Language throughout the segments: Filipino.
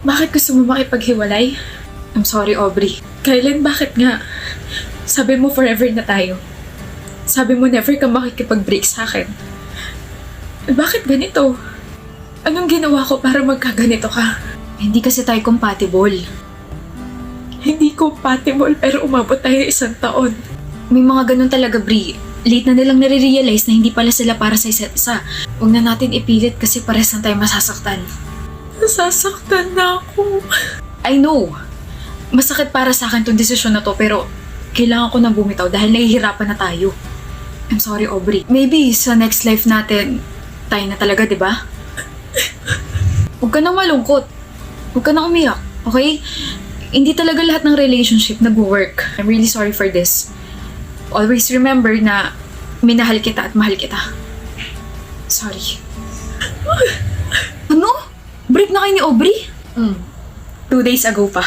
Bakit gusto mo makipaghiwalay? I'm sorry, Aubrey. Kailan, bakit nga? Sabi mo forever na tayo. Sabi mo never ka makikipag-break sa akin. Bakit ganito? Anong ginawa ko para magkaganito ka? Hindi kasi tayo compatible. Hindi compatible pero umabot tayo 1 taon. May mga ganun talaga, Bri. Late na nilang nare-realize na hindi pala sila para sa isa't isa. Huwag na natin ipilit kasi pares na tayo masasaktan. Nasasaktan na ako. I know. Masakit para sa akin tong desisyon na to pero kailangan ko na bumitaw dahil nahihirapan na tayo. I'm sorry, Aubrey. Maybe sa next life natin, tayo na talaga, di ba? Huwag ka nang malungkot. Huwag ka nang umiyak, okay? Hindi talaga lahat ng relationship nag-work. I'm really sorry for this. Always remember na minahal kita at mahal kita. Sorry. Ano? Break na kayo ni Aubrey? 2 days ago pa.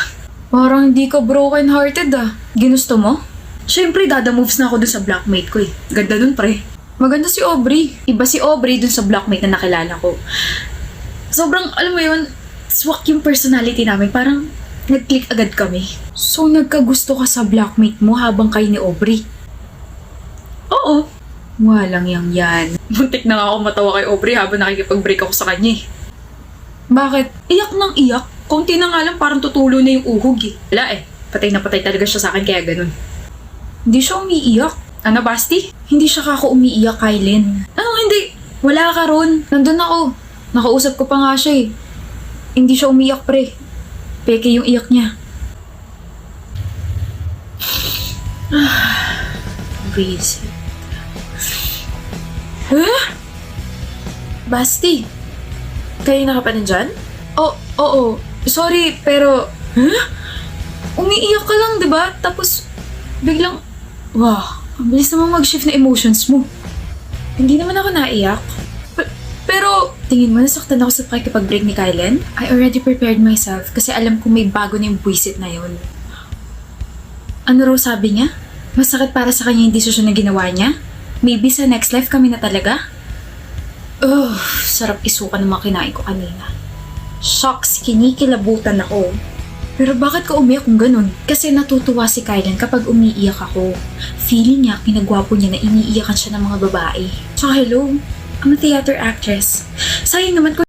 Parang hindi ka broken-hearted ah. Ginusto mo? Siyempre, dada moves na ako dun sa blockmate ko eh. Ganda dun, pre. Maganda si Aubrey. Iba si Aubrey dun sa blockmate na nakilala ko. Sobrang, alam mo yun, swak yung personality namin. Parang nag-click agad kami. So nagkagusto ka sa blockmate mo habang kayo ni Aubrey? Oo. Walang yan. Muntik na nga ako matawa kay Aubrey habang nakikipag-break ako sa kanya eh. Bakit? Iyak nang iyak. Konti na nga lang parang tutulo na yung uhog eh. Wala eh. Patay na patay talaga siya sa akin kaya ganun. Hindi siya umiiyak. Ano, Basti? Hindi siya kako umiiyak, Kylen. Anong hindi? Wala ka ron. Nandun ako. Nakausap ko pa nga siya eh. Hindi siya umiiyak, pre. Peke yung iyak niya. Breeze. Huh? Basti? Kayo na ka pa nandyan? Oo. Sorry, pero... Huh? Umiiyak ka lang, di ba? Tapos, biglang... Wow, ang bilis namang mag-shift na emotions mo. Hindi naman ako naiyak. Pero, tingin mo nasaktan ako sa pakikipag-break ni Kylen? I already prepared myself kasi alam kong may bago na yung buwisit na yun. Ano raw sabi niya? Masakit para sa kanya yung desisyon na ginawa niya? Maybe sa next life kami na talaga? Sarap isuka ng mga kinain ko kanina. Shocks, kinikilabutan ako. Pero bakit ka umiyak kung ganun? Kasi natutuwa si Kylen kapag umiiyak ako. Feeling niya, kinagwapo niya na iniiyakan siya ng mga babae. Tsaka hello, I'm a theater actress. Sayang naman kung